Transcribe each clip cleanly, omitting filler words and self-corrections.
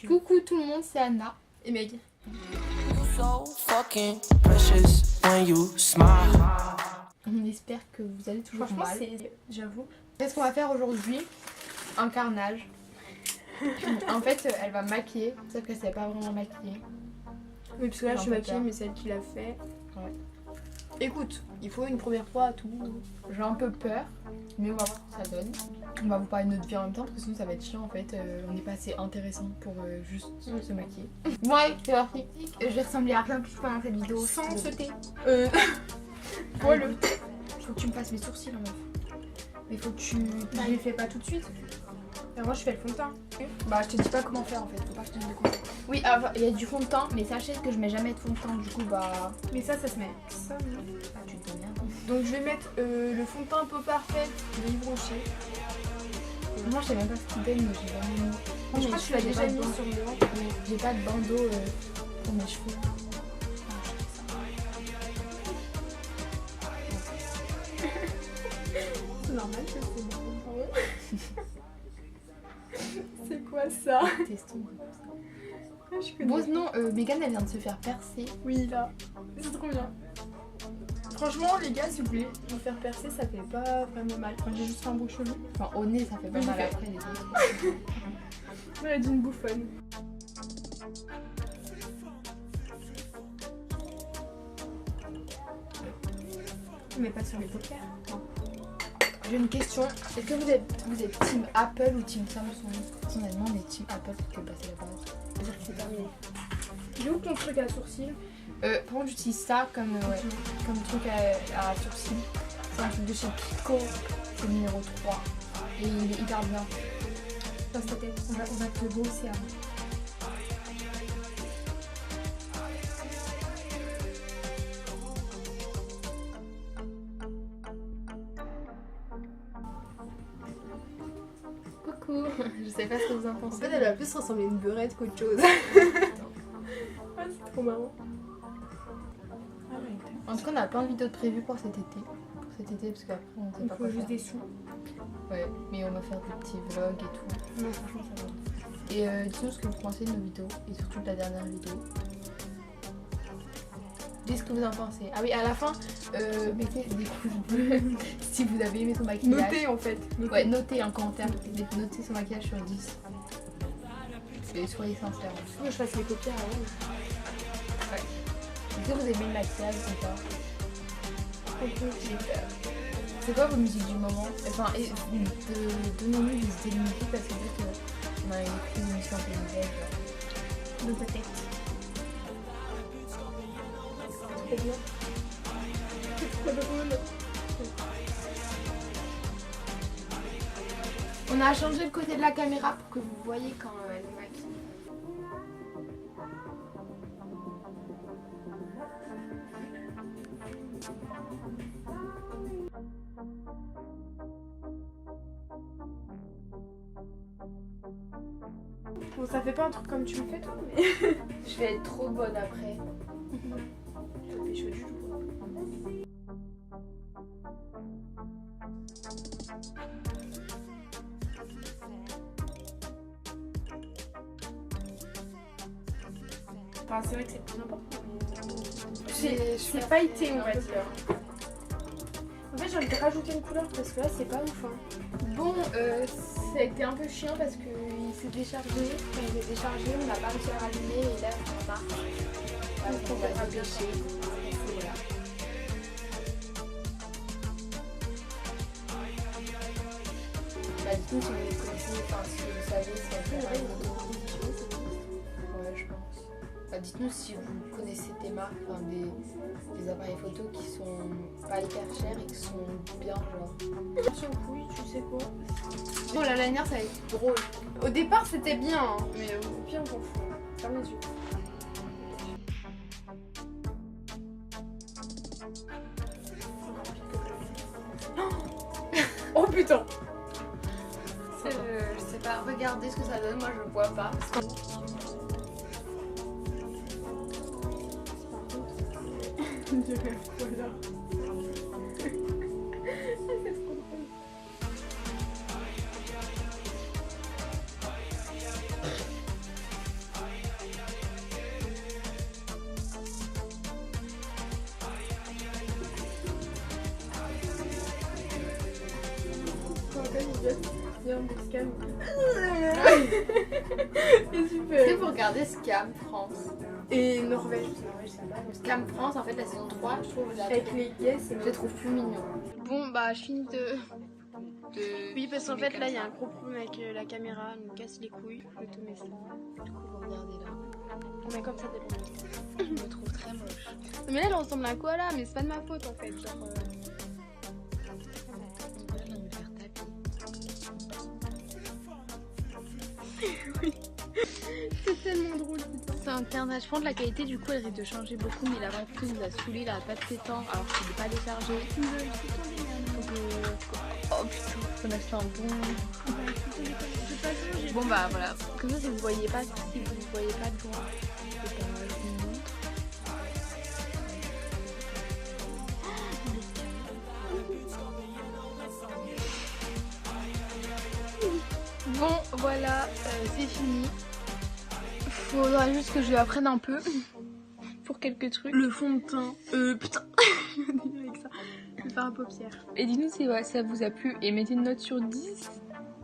Coucou tout le monde, c'est Anna et Meg. On espère que vous allez toujours Franchement, mal. j'avoue. Qu'est-ce qu'on va faire aujourd'hui? Un carnage. En fait, elle va maquiller, sauf qu'elle sait pas vraiment maquiller. Oui, parce que là, je suis maquillée, mais c'est elle qui l'a fait. Ouais. Écoute, il faut une première fois à tout. J'ai un peu peur, mais on va voir ce que ça donne. On va vous parler de notre vie en même temps, parce que sinon ça va être chiant en fait. On n'est pas assez intéressant pour juste se maquiller. Ouais, c'est parti. Je vais ressembler à rien plus pendant cette vidéo. Sans ce thé. Voilà. Faut que tu me fasses mes sourcils en meuf. Mais faut que tu... Je les fais pas tout de suite. Et moi, je fais le fond de teint. Bah, je te dis pas comment faire en fait. Faut pas que je te dise des conseils. Oui, il y a du fond de teint, mais sachez que je mets jamais de fond de teint. Du coup, bah... Mais ça se met. Ça, non. Ah, tu te bien. Donc, je vais mettre le fond de teint Peau Parfaite de Yves Rocher. Moi, je sais même pas ce qu'il donne, mais j'ai jamais mis. Je crois que tu l'as déjà mis sur moi. J'ai pas de bandeau pour mes cheveux. C'est normal que c'est bon. C'est quoi ça? Testons. Je connais. Bon, sinon, Megan elle vient de se faire percer. Oui, là. C'est trop bien. Franchement, les gars, si vous voulez vous faire percer, ça fait pas vraiment mal. Enfin, j'ai juste fait un beau cheveu. Enfin, au nez, ça fait pas Oui, mal j'ai après les autres. On a dit une bouffonne. Mais pas sur les paupières. Non. J'ai une question. Est-ce que vous êtes team Apple ou team Samsung? Personnellement, on est team Apple parce que passer la base. C'est-à-dire que c'est terminé. J'ai où ton truc à sourcils? Par contre, j'utilise ça comme truc à sourcils. C'est un truc de chez Pico. C'est le numéro 3. Et il est hyper bien. Dans ta tête. On va te le brosser avant. Coucou. Je sais pas ce que vous en En pensez. fait, elle va plus ressembler à une beurette qu'autre chose. Ah, c'est trop marrant. En tout cas, on a plein de vidéos de prévues pour cet été. Parce qu'après, on sait Il pas faut quoi juste faire. des sous. Ouais, mais on va faire des petits vlogs et tout. Non, franchement, ça va. Et dites-nous ce que vous pensez de nos vidéos, et surtout de la dernière vidéo. Dites ce que vous en pensez. Ah oui, à la fin, mettez des pouces bleus si vous avez aimé son maquillage. Notez en fait. Notez. Ouais, notez en commentaire. Notez son maquillage sur 10. Et soyez sincères. Faut que je fasse les paupières avant. Ouais. Est-ce que vous aimez le maquillage ou pas? C'est quoi vos musiques du moment? Enfin, donnez-nous des idées de musique parce que vu qu'on a écrit une émission un peu nouvelle. De ta tête. Trop bien. C'est trop drôle. On a changé le côté de la caméra pour que vous voyez quand elle est maquille. Bon, ça fait pas un truc comme tu me fais toi, mais. Je vais être trop bonne après. Ça fait chaud du tout. Enfin, c'est vrai que c'est plus important. C'est pailleté, on va dire. En fait, j'ai envie de rajouter une couleur parce que là, c'est pas ouf. Hein. Bon, ça a été un peu chiant parce qu'il s'est déchargé. Quand il s'est déchargé, on n'a pas réussi à rallumer et là, ça marche. Donc, on va dépêcher. Voilà. Bah, dites-nous si vous les connaissez, enfin si vous savez si elle fait une photo. Ouais, je pense. Bah, dites-nous si vous connaissez des marques, enfin, des appareils photo qui sont pas hyper chers et qui sont bien, genre. Attention, oui, tu sais quoi. Bon, la liner, ça va être drôle. Au départ, c'était bien, hein, mais au pire, on s'en fout. Ferme les yeux. Oh putain! Je sais pas, regardez ce que ça donne, moi je vois pas. Voilà. C'est trop drôle. Viens, on Scam. C'est Est-ce super. que vous regardez Scam France? Et Norvège, parce que Norvège, ça va. Scam France, en fait, la saison 3, je trouve, Avec les gays, c'est je les trouve plus mignons. Bon, bah, je finis de. Oui, parce qu'en fait, là, il y a un gros problème avec la caméra, elle me casse les couilles. Je te mets ça. Du coup, vous regardez là. Mais comme ça dépend. Je me trouve très moche. Mais là, elle ressemble à quoi là? Mais c'est pas de ma faute en fait. Genre, Je viens de me faire taper. oui. C'est tellement drôle, putain. C'est internet. Je pense que la qualité, du coup, elle risque de changer beaucoup, mais la batterie nous a saoulé, elle a pas de s'étendre, alors que je ne l'ai pas déchargé. Oh putain, on a acheté un bon. Bon bah voilà. Comme ça, si vous voyez pas, si vous voyez pas de loin, je vous montre. Bon, voilà, c'est fini. Faudra juste que je apprenne un peu pour quelques trucs. Le fond de teint. Putain. Avec ça. Je vais faire un paupière. Et dites-nous si ça vous a plu et mettez une note sur 10.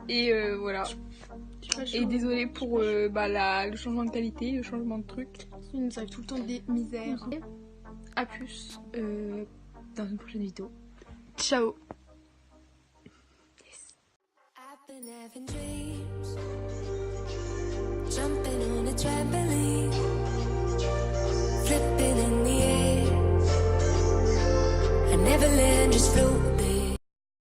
Et voilà. Et désolé pour le changement de qualité, le changement de truc. Il nous arrive tout le temps des misères. A plus dans une prochaine vidéo. Ciao. I've been having dreams, jumping on a trampoline, flipping in the air. I never land, just float